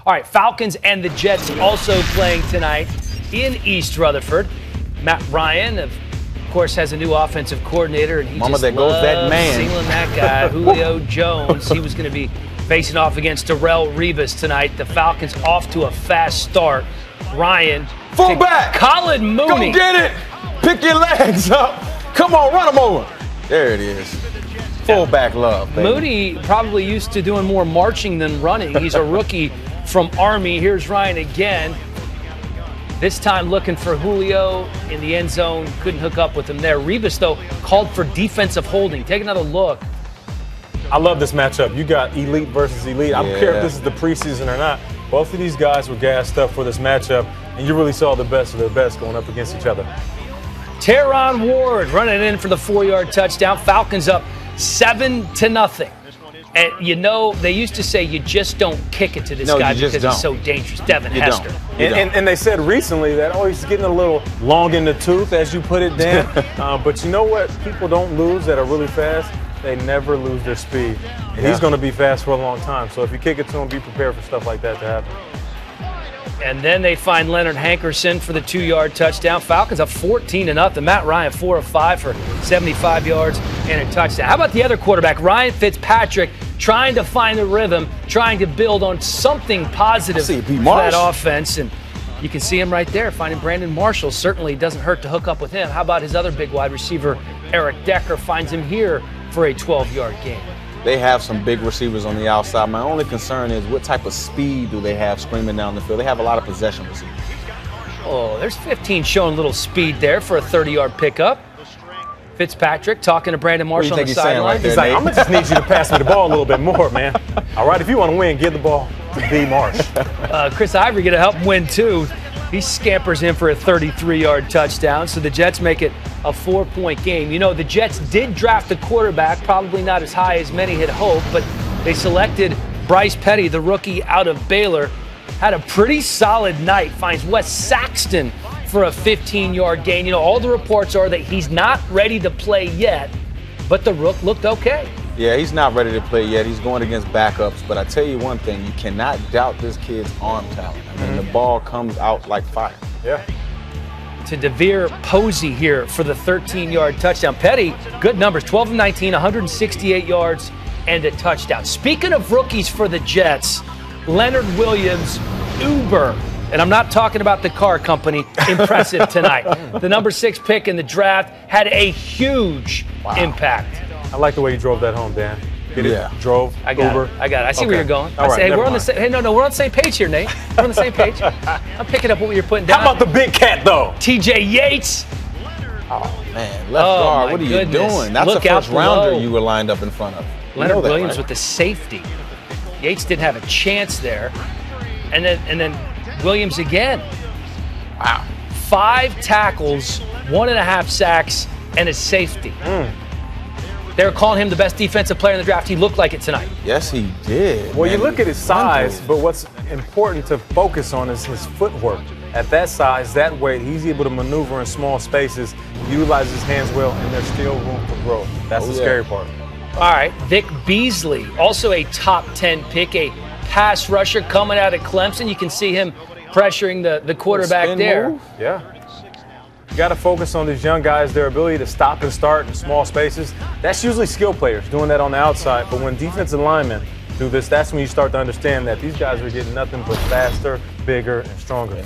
All right, Falcons and the Jets also playing tonight in East Rutherford. Matt Ryan, of course, has a new offensive coordinator, and he just loves singling that guy, Julio Jones. He was going to be facing off against Darrelle Revis tonight. The Falcons off to a fast start. Ryan, fullback, Colin Mooney. go get it. Pick your legs up. Come on, run them over. There it is. Fullback love, baby. Mooney probably used to doing more marching than running. He's a rookie from Army. Here's Ryan again. This time looking for Julio in the end zone. Couldn't hook up with him there. Revis, though, called for defensive holding. Take another look. I love this matchup. You got elite versus elite. I don't care if this is the preseason or not. Both of these guys were gassed up for this matchup, and you really saw the best of their best going up against each other. Teron Ward running in for the 4-yard touchdown. Falcons up 7-0. And you know, they used to say you just don't kick it to this guy because he's so dangerous. Devin Hester. And they said recently that, oh, he's getting a little long in the tooth, as you put it, Dan. But you know what? People don't lose that are really fast. They never lose their speed. And he's going to be fast for a long time. So if you kick it to him, be prepared for stuff like that to happen. And then they find Leonard Hankerson for the 2-yard touchdown. Falcons up 14-0. Matt Ryan 4 of 5 for 75 yards and a touchdown. How about the other quarterback, Ryan Fitzpatrick, trying to find the rhythm, trying to build on something positive for that offense. And you can see him right there, finding Brandon Marshall. Certainly doesn't hurt to hook up with him. How about his other big wide receiver, Eric Decker, finds him here for a 12-yard gain. They have some big receivers on the outside. My only concern is what type of speed do they have screaming down the field? They have a lot of possession receivers. Oh, there's 15 showing a little speed there for a 30-yard pickup. Fitzpatrick talking to Brandon Marshall on the sideline. He's like, I'm going to just need you to pass me the ball a little bit more, man. All right, if you want to win, give the ball to B. Marsh. Chris Ivory going to help him win, too. He scampers in for a 33-yard touchdown, so the Jets make it a 4-point game. You know, the Jets did draft a quarterback, probably not as high as many had hoped, but they selected Bryce Petty, the rookie out of Baylor. Had a pretty solid night, finds Wes Saxton for a 15-yard gain. You know, all the reports are that he's not ready to play yet, but the rook looked okay. Yeah, he's not ready to play yet. He's going against backups. But I tell you one thing, you cannot doubt this kid's arm talent. I mean, the ball comes out like fire. Yeah. To DeVere Posey here for the 13-yard touchdown. Petty, good numbers, 12 of 19, 168 yards, and a touchdown. Speaking of rookies for the Jets, Leonard Williams, Uber, and I'm not talking about the car company, impressive tonight. The number 6 pick in the draft had a huge impact. I like the way you drove that home, Dan. Drove, I got Uber. It. I got it. I see where you're going. All right, hey, we're on the same. Hey, no, we're on the same page here, Nate. We're on the same page. I'm picking up what you're putting down. How about the big cat, though? T.J. Yates. Oh man, left guard. What are you doing? That's a first rounder you were lined up in front of. Leonard Williams with the safety. Yates didn't have a chance there, and then Williams again. Wow. 5 tackles, 1.5 sacks, and a safety. They were calling him the best defensive player in the draft. He looked like it tonight. Yes, he did. Well, you look at his size, but what's important to focus on is his footwork. At that size, that weight, he's able to maneuver in small spaces, utilize his hands well, and there's still room for growth. That's the scary part. All right, Vic Beasley, also a top 10 pick, a pass rusher coming out of Clemson. You can see him pressuring the quarterback there. Yeah. You got to focus on these young guys, their ability to stop and start in small spaces. That's usually skill players doing that on the outside. But when defensive linemen do this, that's when you start to understand that these guys are getting nothing but faster, bigger, and stronger.